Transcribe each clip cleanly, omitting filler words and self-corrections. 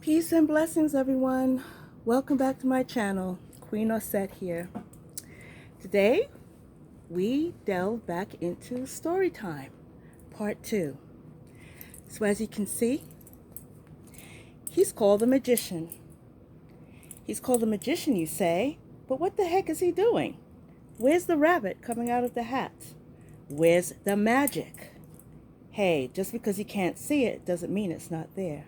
Peace and blessings, everyone. Welcome back to my channel. Queen Osset here. Today, we delve back into story time, part 2. So as you can see, he's called the magician. He's called the magician, you say, but what the heck is he doing? Where's the rabbit coming out of the hat? Where's the magic? Hey, just because you can't see it doesn't mean it's not there.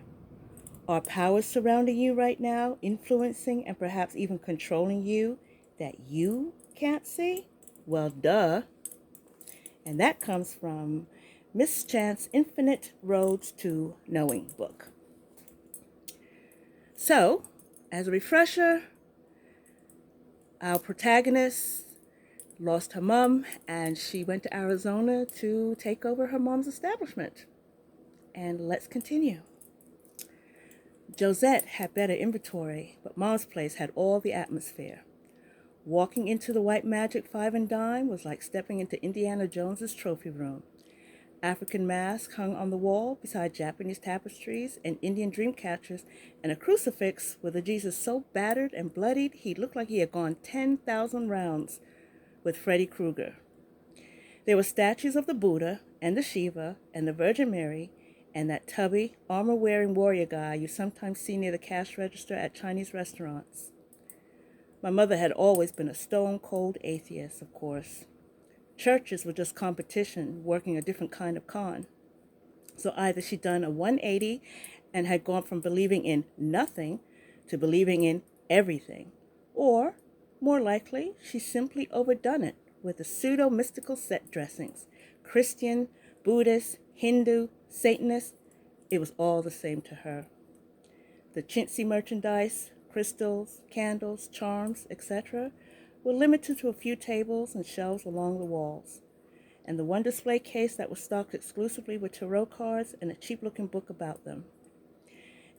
Are powers surrounding you right now, influencing and perhaps even controlling you that you can't see? Well, duh. And that comes from Miss Chant's Infinite Roads to Knowing book. So, as a refresher, our protagonist lost her mom and she went to Arizona to take over her mom's establishment. And let's continue. Josette had better inventory, but Mom's place had all the atmosphere. Walking into the White Magic Five and Dime was like stepping into Indiana Jones's trophy room. African masks hung on the wall beside Japanese tapestries and Indian dream catchers and a crucifix with a Jesus so battered and bloodied he looked like he had gone 10,000 rounds with Freddy Krueger. There were statues of the Buddha and the Shiva and the Virgin Mary and that tubby, armor-wearing warrior guy you sometimes see near the cash register at Chinese restaurants. My mother had always been a stone-cold atheist, of course. Churches were just competition, working a different kind of con. So either she'd done a 180 and had gone from believing in nothing to believing in everything, or, more likely, she simply overdone it with the pseudo-mystical set dressings. Christian, Buddhist, Hindu, Satanist, it was all the same to her. The chintzy merchandise, crystals, candles, charms, etc., were limited to a few tables and shelves along the walls, and the one display case that was stocked exclusively with tarot cards and a cheap-looking book about them.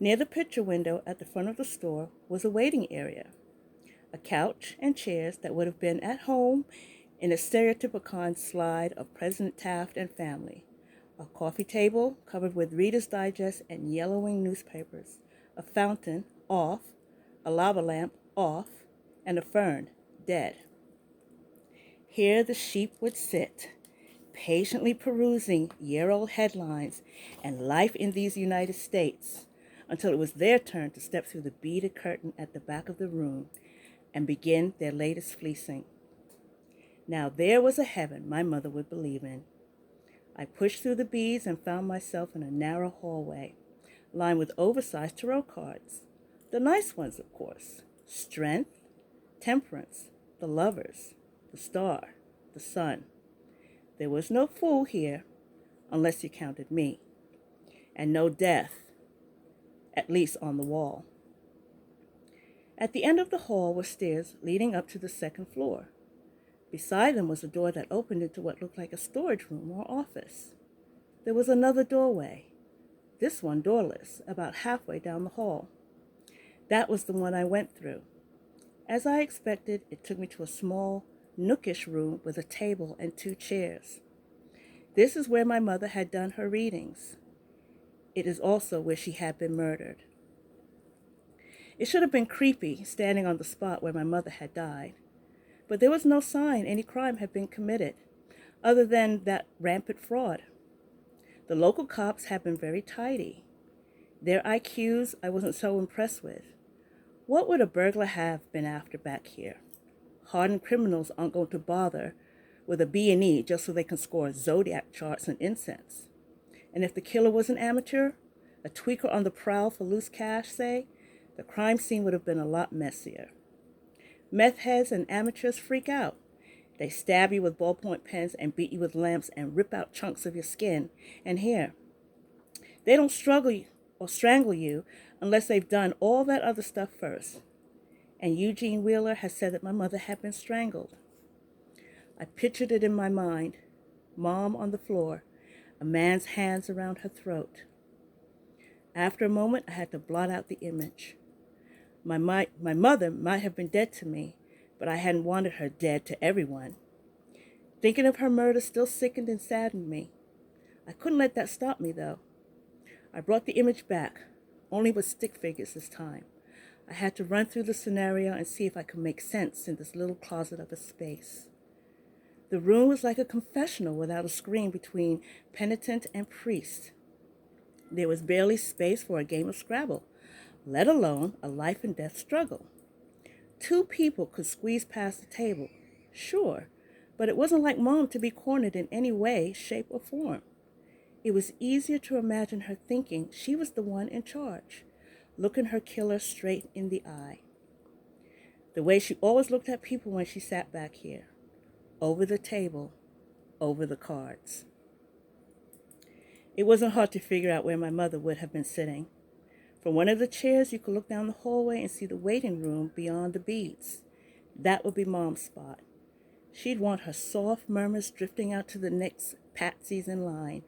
Near the picture window at the front of the store was a waiting area, a couch and chairs that would have been at home in a stereotypicon slide of President Taft and family, a coffee table covered with Reader's Digest and yellowing newspapers, a fountain, off, a lava lamp, off, and a fern, dead. Here the sheep would sit, patiently perusing year-old headlines and life in these United States, until it was their turn to step through the beaded curtain at the back of the room and begin their latest fleecing. Now there was a heaven my mother would believe in. I pushed through the beads and found myself in a narrow hallway, lined with oversized tarot cards. The nice ones, of course. Strength, temperance, the lovers, the star, the sun. There was no fool here, unless you counted me, and no death, at least on the wall. At the end of the hall were stairs leading up to the second floor. Beside them was a door that opened into what looked like a storage room or office. There was another doorway, this one doorless, about halfway down the hall. That was the one I went through. As I expected, it took me to a small, nookish room with a table and 2 chairs. This is where my mother had done her readings. It is also where she had been murdered. It should have been creepy standing on the spot where my mother had died, but there was no sign any crime had been committed, other than that rampant fraud. The local cops had been very tidy. Their IQs I wasn't so impressed with. What would a burglar have been after back here? Hardened criminals aren't going to bother with a B&E just so they can score zodiac charts and incense. And if the killer was an amateur, a tweaker on the prowl for loose cash, say, the crime scene would have been a lot messier. Meth heads and amateurs freak out. They stab you with ballpoint pens and beat you with lamps and rip out chunks of your skin and hair. They don't struggle or strangle you unless they've done all that other stuff first. And Eugene Wheeler has said that my mother had been strangled. I pictured it in my mind. Mom on the floor, a man's hands around her throat. After a moment, I had to blot out the image. My mother might have been dead to me, but I hadn't wanted her dead to everyone. Thinking of her murder still sickened and saddened me. I couldn't let that stop me, though. I brought the image back, only with stick figures this time. I had to run through the scenario and see if I could make sense in this little closet of a space. The room was like a confessional without a screen between penitent and priest. There was barely space for a game of Scrabble, let alone a life and death struggle. Two people could squeeze past the table, sure, but it wasn't like Mom to be cornered in any way, shape, or form. It was easier to imagine her thinking she was the one in charge, looking her killer straight in the eye. The way she always looked at people when she sat back here, over the table, over the cards. It wasn't hard to figure out where my mother would have been sitting. From one of the chairs, you could look down the hallway and see the waiting room beyond the beads. That would be Mom's spot. She'd want her soft murmurs drifting out to the next patsies in line,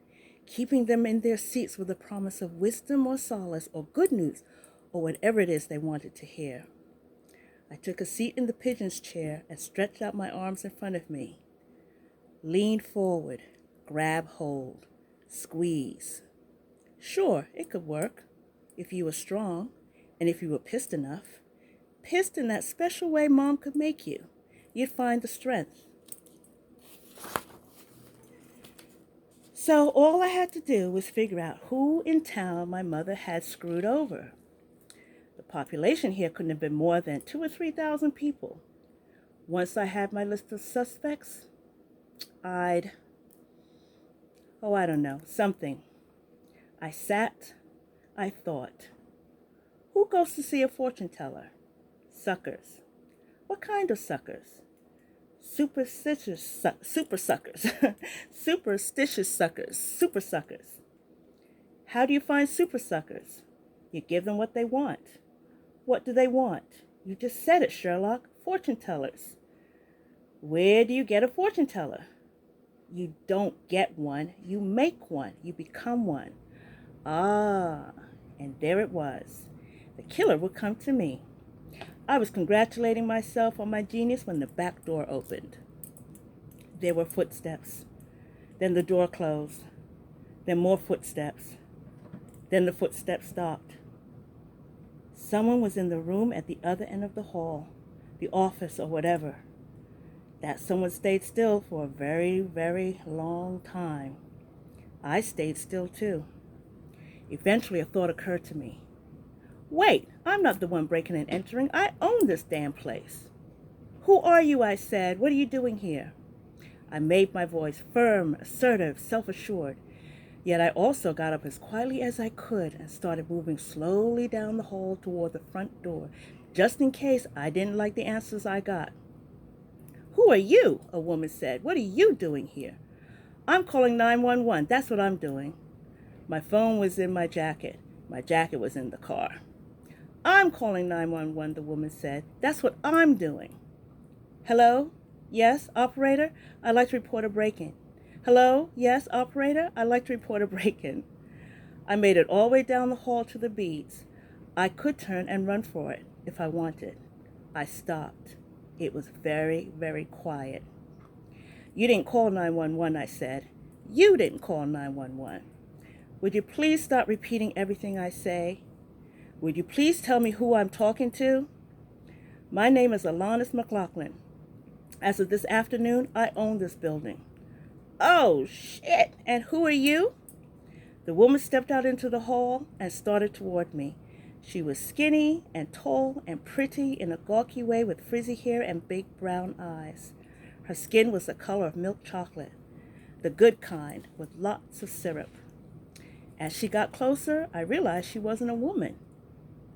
keeping them in their seats with a promise of wisdom or solace or good news or whatever it is they wanted to hear. I took a seat in the pigeon's chair and stretched out my arms in front of me. Lean forward, grab hold, squeeze. Sure, it could work if you were strong and if you were pissed enough. Pissed in that special way Mom could make you. You'd find the strength. So all I had to do was figure out who in town my mother had screwed over. The population here couldn't have been more than 2,000 or 3,000 people. Once I had my list of suspects, I don't know, something. I sat, I thought. Who goes to see a fortune teller? Suckers. What kind of suckers? Superstitious suckers. Superstitious suckers. Super suckers. How do you find super suckers? You give them what they want. What do they want? You just said it, Sherlock. Fortune tellers. Where do you get a fortune teller? You don't get one. You make one. You become one. Ah, and there it was. The killer would come to me. I was congratulating myself on my genius when the back door opened. There were footsteps. Then the door closed. Then more footsteps. Then the footsteps stopped. Someone was in the room at the other end of the hall, the office or whatever. That someone stayed still for a very, very long time. I stayed still too. Eventually a thought occurred to me. Wait, I'm not the one breaking and entering. I own this damn place. Who are you, I said. What are you doing here? I made my voice firm, assertive, self-assured. Yet I also got up as quietly as I could and started moving slowly down the hall toward the front door, just in case I didn't like the answers I got. Who are you? A woman said. What are you doing here? I'm calling 911. That's what I'm doing. My phone was in my jacket. My jacket was in the car. I'm calling 911, the woman said. That's what I'm doing. Hello? Yes, operator? I'd like to report a break-in. Hello? Yes, operator? I'd like to report a break-in. I made it all the way down the hall to the beads. I could turn and run for it if I wanted. I stopped. It was very, very quiet. You didn't call 911, I said. You didn't call 911. Would you please stop repeating everything I say? Would you please tell me who I'm talking to? My name is Alanis McLaughlin. As of this afternoon, I own this building. Oh, shit! And who are you? The woman stepped out into the hall and started toward me. She was skinny and tall and pretty in a gawky way with frizzy hair and big brown eyes. Her skin was the color of milk chocolate, the good kind with lots of syrup. As she got closer, I realized she wasn't a woman.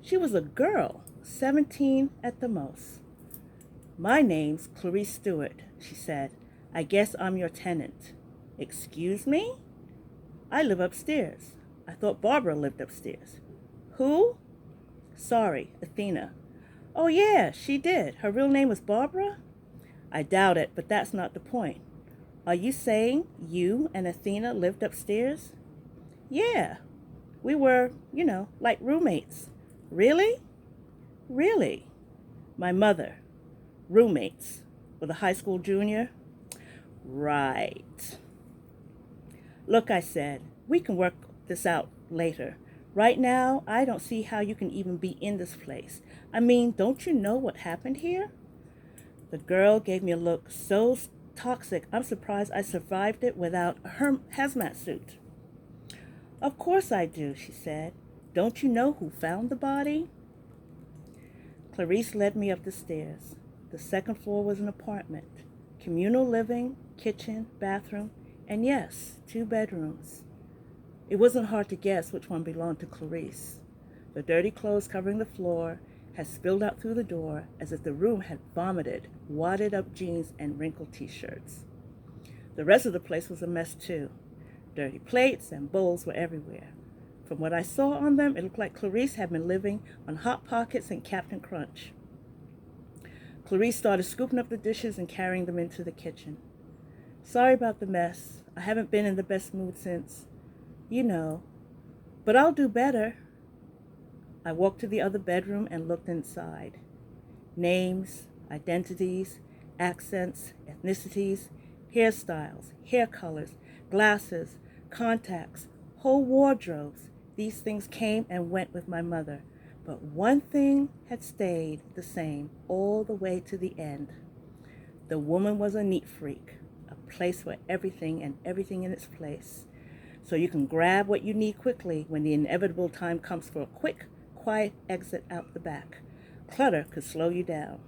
She was a girl, 17 at the most. My name's Clarice Stewart, she said. I guess I'm your tenant. Excuse me? I live upstairs. I thought Barbara lived upstairs. Who? Sorry, Athena. Oh yeah, she did. Her real name was Barbara? I doubt it, but that's not the point. Are you saying you and Athena lived upstairs? Yeah, we were, like roommates. Really? Really? My mother. Roommates. With a high school junior? Right. Look, I said, we can work this out later. Right now, I don't see how you can even be in this place. I mean, don't you know what happened here? The girl gave me a look so toxic, I'm surprised I survived it without a hazmat suit. Of course I do, she said. Don't you know who found the body? Clarice led me up the stairs. The second floor was an apartment. Communal living, kitchen, bathroom, and yes, 2 bedrooms. It wasn't hard to guess which one belonged to Clarice. The dirty clothes covering the floor had spilled out through the door as if the room had vomited wadded up jeans and wrinkled t-shirts. The rest of the place was a mess too. Dirty plates and bowls were everywhere. From what I saw on them, it looked like Clarice had been living on Hot Pockets and Captain Crunch. Clarice started scooping up the dishes and carrying them into the kitchen. Sorry about the mess. I haven't been in the best mood since, but I'll do better. I walked to the other bedroom and looked inside. Names, identities, accents, ethnicities, hairstyles, hair colors, glasses, contacts, whole wardrobes. These things came and went with my mother, but one thing had stayed the same all the way to the end. The woman was a neat freak, a place for everything and everything in its place. So you can grab what you need quickly when the inevitable time comes for a quick, quiet exit out the back. Clutter could slow you down.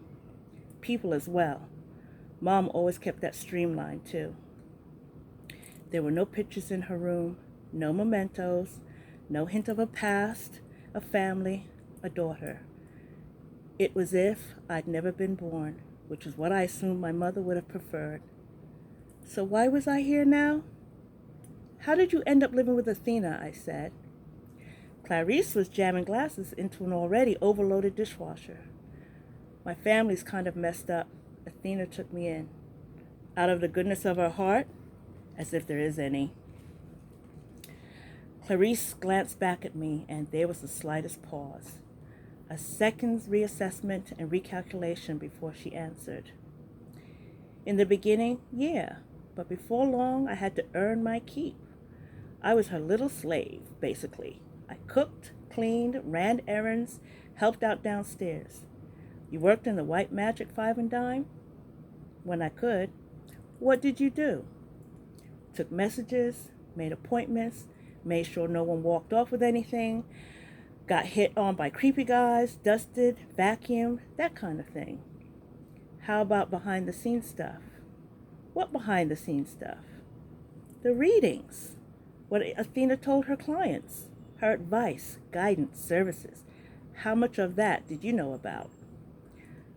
People as well. Mom always kept that streamlined too. There were no pictures in her room, no mementos, no hint of a past, a family, a daughter. It was as if I'd never been born, which is what I assumed my mother would have preferred. So why was I here now? How did you end up living with Athena? I said. Clarice was jamming glasses into an already overloaded dishwasher. My family's kind of messed up. Athena took me in. Out of the goodness of her heart, as if there is any. Clarice glanced back at me, and there was the slightest pause. A second's reassessment and recalculation before she answered. In the beginning, yeah, but before long I had to earn my keep. I was her little slave, basically. I cooked, cleaned, ran errands, helped out downstairs. You worked in the White Magic 5 and Dime? When I could. What did you do? Took messages, made appointments, made sure no one walked off with anything, got hit on by creepy guys, dusted, vacuumed, that kind of thing. How about behind the scenes stuff? What behind the scenes stuff? The readings. What Athena told her clients. Her advice, guidance, services. How much of that did you know about?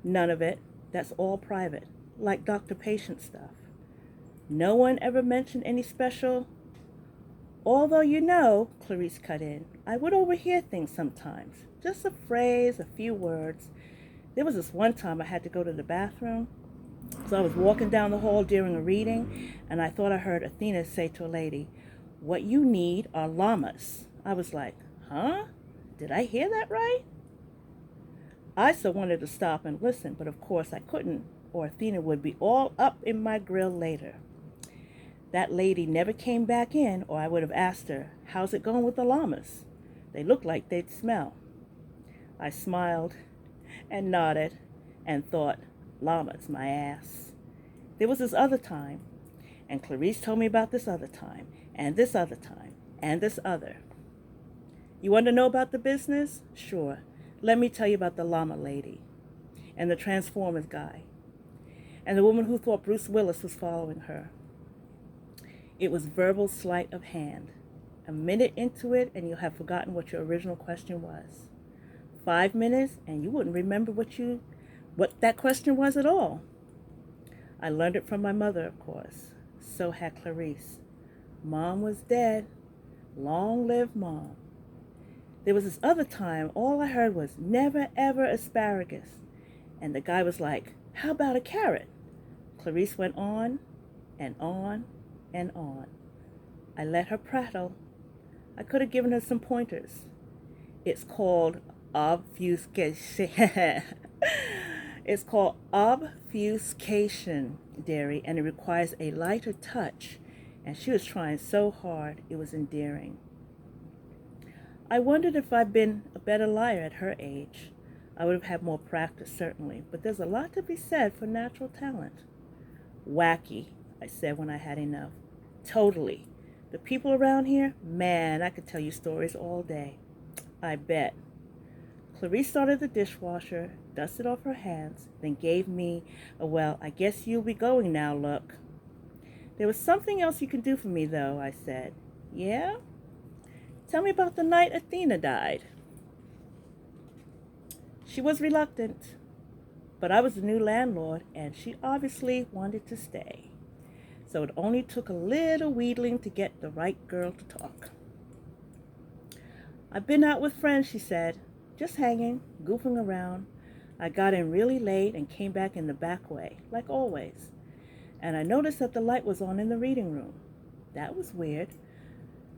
None of it. That's all private, like doctor-patient stuff. No one ever mentioned any special. Although Clarice cut in, I would overhear things sometimes. Just a phrase, a few words. There was this one time I had to go to the bathroom. So I was walking down the hall during a reading, and I thought I heard Athena say to a lady, "What you need are llamas." I was like, huh? Did I hear that right? I so wanted to stop and listen, but of course I couldn't, or Athena would be all up in my grill later. That lady never came back in, or I would have asked her, how's it going with the llamas? They look like they'd smell. I smiled and nodded and thought, llamas, my ass. There was this other time, and Clarice told me about this other time, and this other time, and this other. You want to know about the business? Sure. Let me tell you about the llama lady, and the Transformers guy, and the woman who thought Bruce Willis was following her. It was verbal sleight of hand. A minute into it, and you'll have forgotten what your original question was. 5 minutes, and you wouldn't remember what that question was at all. I learned it from my mother, of course. So had Clarice. Mom was dead. Long live Mom. There was this other time, all I heard was, never ever asparagus. And the guy was like, how about a carrot? Clarice went on and on and on. I let her prattle. I could have given her some pointers. It's called obfuscation. It's called obfuscation, dearie, and it requires a lighter touch. And she was trying so hard, it was endearing. I wondered if I'd been a better liar at her age. I would have had more practice, certainly, but there's a lot to be said for natural talent. Wacky, I said when I had enough. Totally. The people around here, man, I could tell you stories all day. I bet. Clarice started the dishwasher, dusted off her hands, then gave me a well, I guess you'll be going now look. There was something else you can do for me, though, I said. Yeah? Tell me about the night Athena died. She was reluctant, but I was the new landlord, and she obviously wanted to stay. So it only took a little wheedling to get the right girl to talk. I've been out with friends, she said, just hanging, goofing around. I got in really late and came back in the back way, like always. And I noticed that the light was on in the reading room. That was weird.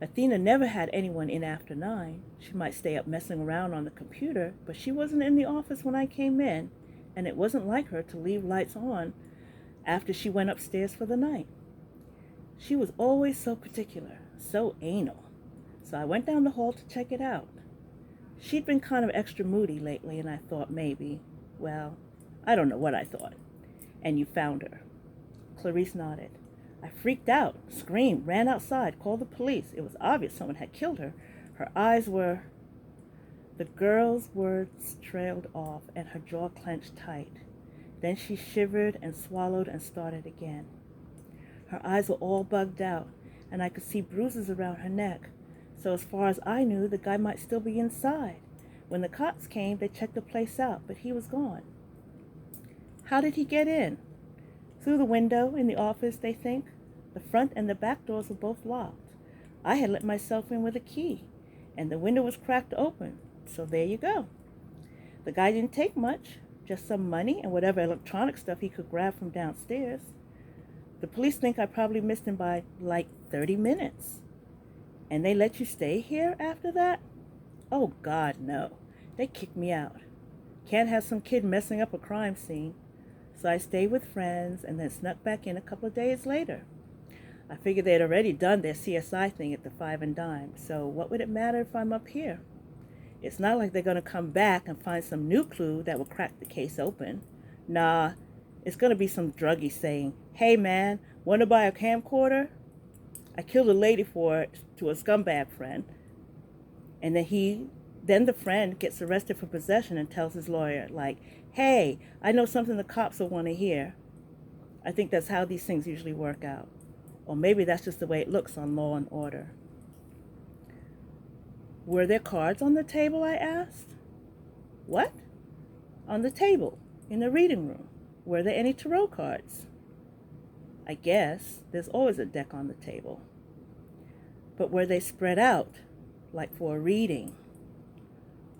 Athena never had anyone in after 9. She might stay up messing around on the computer, but she wasn't in the office when I came in, and it wasn't like her to leave lights on after she went upstairs for the night. She was always so particular, so anal. So I went down the hall to check it out. She'd been kind of extra moody lately, and I thought maybe, well, I don't know what I thought. And you found her. Clarice nodded. I freaked out, screamed, ran outside, called the police. It was obvious someone had killed her. Her eyes were... The girl's words trailed off, and her jaw clenched tight. Then she shivered and swallowed and started again. Her eyes were all bugged out, and I could see bruises around her neck. So as far as I knew, the guy might still be inside. When the cops came, they checked the place out, but he was gone. How did he get in? Through the window in the office, they think. The front and the back doors were both locked. I had let myself in with a key, and the window was cracked open. So there you go. The guy didn't take much, just some money and whatever electronic stuff he could grab from downstairs. The police think I probably missed him by like 30 minutes. And they let you stay here after that? Oh, God, no. They kicked me out. Can't have some kid messing up a crime scene. So I stayed with friends and then snuck back in a couple of days later. I figured they'd already done their CSI thing at the Five and Dime, so what would it matter if I'm up here? It's not like they're going to come back and find some new clue that will crack the case open. Nah, it's going to be some druggie saying, hey man, want to buy a camcorder? I killed a lady for it to a scumbag friend. And then the friend gets arrested for possession and tells his lawyer, like, hey, I know something the cops will want to hear. I think that's how these things usually work out. Or maybe that's just the way it looks on Law and Order. Were there cards on the table, I asked. What? On the table, in the reading room. Were there any tarot cards? I guess there's always a deck on the table. But were they spread out, like for a reading?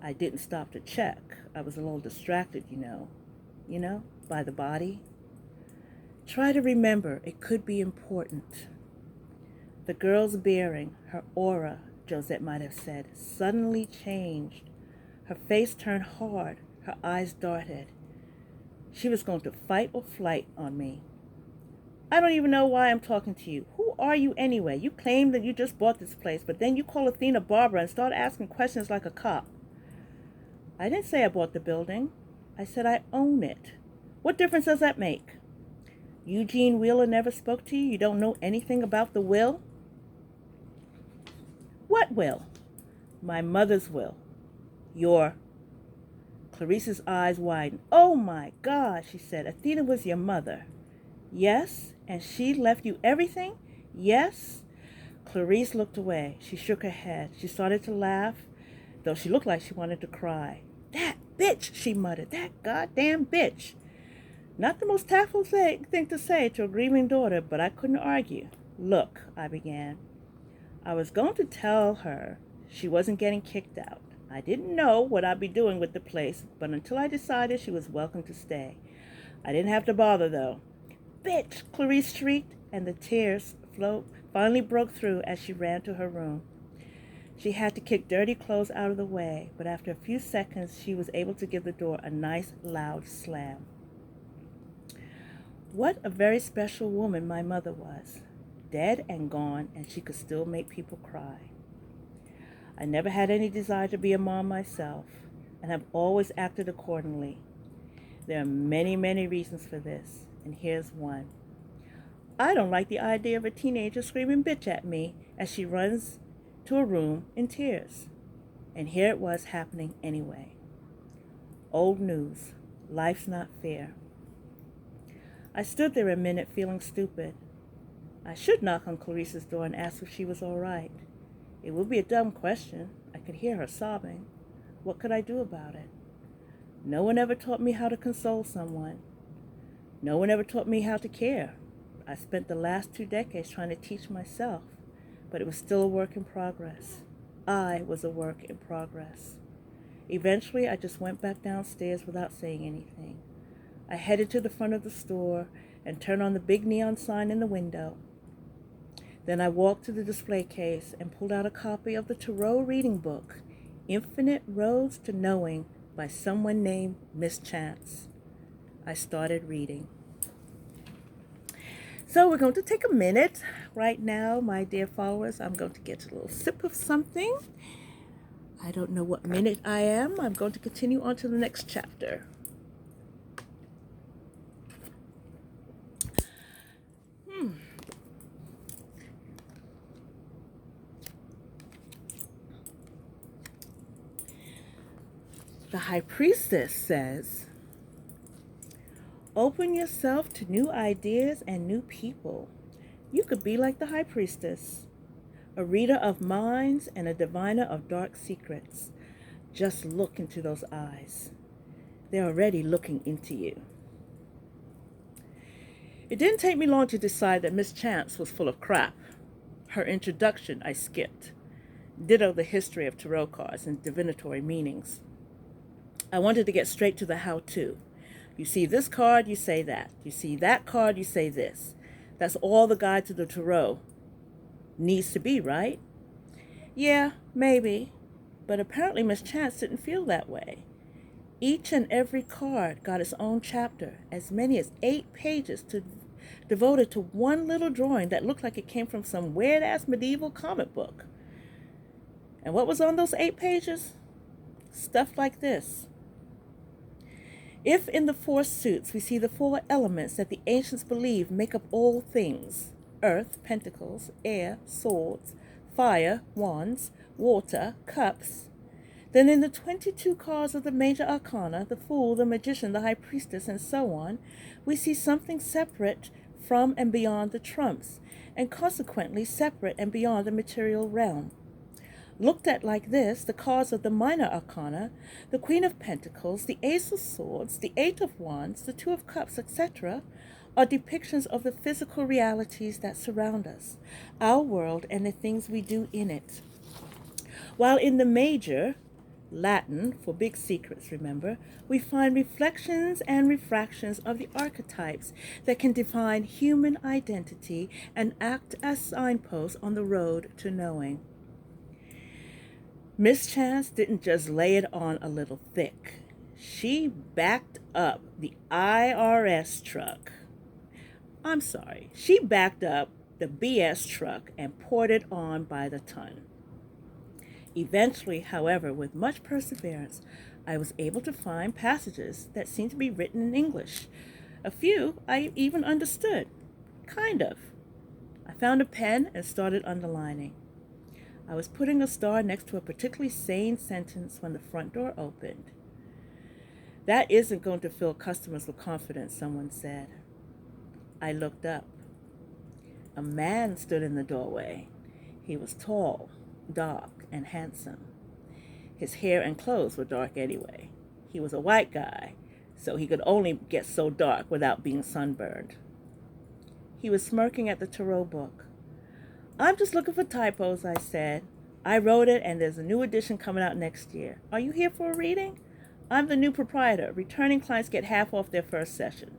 I didn't stop to check. I was a little distracted, by the body. Try to remember, it could be important. The girl's bearing, her aura, Josette might have said, suddenly changed. Her face turned hard, her eyes darted. She was going to fight or flight on me. I don't even know why I'm talking to you. Who are you anyway? You claim that you just bought this place, but then you call Athena Barbara and start asking questions like a cop. I didn't say I bought the building. I said I own it. What difference does that make? Eugene Wheeler never spoke to you? You don't know anything about the will? What will? My mother's will. Your... Clarice's eyes widened. Oh my God, she said. Athena was your mother. Yes, and she left you everything? Yes. Clarice looked away. She shook her head. She started to laugh, though she looked like she wanted to cry. That bitch, she muttered. That goddamn bitch. Not the most tactful thing to say to a grieving daughter, but I couldn't argue. Look, I began. I was going to tell her she wasn't getting kicked out. I didn't know what I'd be doing with the place, but until I decided she was welcome to stay. I didn't have to bother, though. Bitch, Clarice shrieked, and the tears finally broke through as she ran to her room. She had to kick dirty clothes out of the way, but after a few seconds, she was able to give the door a nice, loud slam. What a very special woman my mother was. Dead and gone, and she could still make people cry. I never had any desire to be a mom myself, and have always acted accordingly. There are many, many reasons for this, and here's one. I don't like the idea of a teenager screaming bitch at me as she runs to a room in tears. And here it was happening anyway. Old news. Life's not fair. I stood there a minute feeling stupid. I should knock on Clarice's door and ask if she was all right. It would be a dumb question. I could hear her sobbing. What could I do about it? No one ever taught me how to console someone. No one ever taught me how to care. I spent the last 2 decades trying to teach myself, but it was still a work in progress. I was a work in progress. Eventually, I just went back downstairs without saying anything. I headed to the front of the store and turned on the big neon sign in the window. Then I walked to the display case and pulled out a copy of the Thoreau reading book, Infinite Roads to Knowing by someone named Miss Chance. I started reading. So we're going to take a minute right now, my dear followers. I'm going to get a little sip of something. I don't know what minute I am. I'm going to continue on to the next chapter. The High Priestess says, open yourself to new ideas and new people. You could be like the High Priestess, a reader of minds and a diviner of dark secrets. Just look into those eyes. They're already looking into you. It didn't take me long to decide that Miss Chance was full of crap. Her introduction I skipped. Ditto the history of tarot cards and divinatory meanings. I wanted to get straight to the how-to. You see this card, you say that. You see that card, you say this. That's all the guide to the tarot needs to be, right? Yeah, maybe. But apparently Miss Chance didn't feel that way. Each and every card got its own chapter, as many as 8 pages devoted to one little drawing that looked like it came from some weird-ass medieval comic book. And what was on those 8 pages? Stuff like this. If in the 4 suits we see the 4 elements that the ancients believed make up all things, earth, pentacles, air, swords, fire, wands, water, cups, then in the 22 cards of the major arcana, the Fool, the Magician, the High Priestess, and so on, we see something separate from and beyond the trumps, and consequently separate and beyond the material realm. Looked at like this, the cards of the minor arcana, the Queen of Pentacles, the Ace of Swords, the Eight of Wands, the Two of Cups, etc., are depictions of the physical realities that surround us, our world, and the things we do in it. While in the major, Latin for big secrets, remember, we find reflections and refractions of the archetypes that can define human identity and act as signposts on the road to knowing. Miss Chance didn't just lay it on a little thick. She backed up the IRS truck. I'm sorry, she backed up the BS truck and poured it on by the ton. Eventually, however, with much perseverance, I was able to find passages that seemed to be written in English. A few I even understood. Kind of. I found a pen and started underlining. I was putting a star next to a particularly sane sentence when the front door opened. That isn't going to fill customers with confidence, someone said. I looked up. A man stood in the doorway. He was tall, dark, and handsome. His hair and clothes were dark anyway. He was a white guy, so he could only get so dark without being sunburned. He was smirking at the tarot book. I'm just looking for typos, I said. I wrote it, and there's a new edition coming out next year. Are you here for a reading? I'm the new proprietor. Returning clients get half off their first session.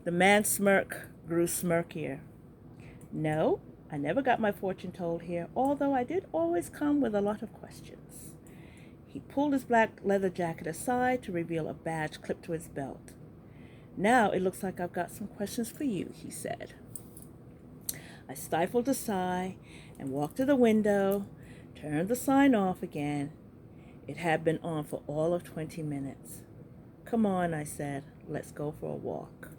The man's smirk grew smirkier. No, I never got my fortune told here, although I did always come with a lot of questions. He pulled his black leather jacket aside to reveal a badge clipped to his belt. Now it looks like I've got some questions for you, he said. I stifled a sigh and walked to the window, turned the sign off again. It had been on for all of 20 minutes. "Come on," I said. "Let's go for a walk."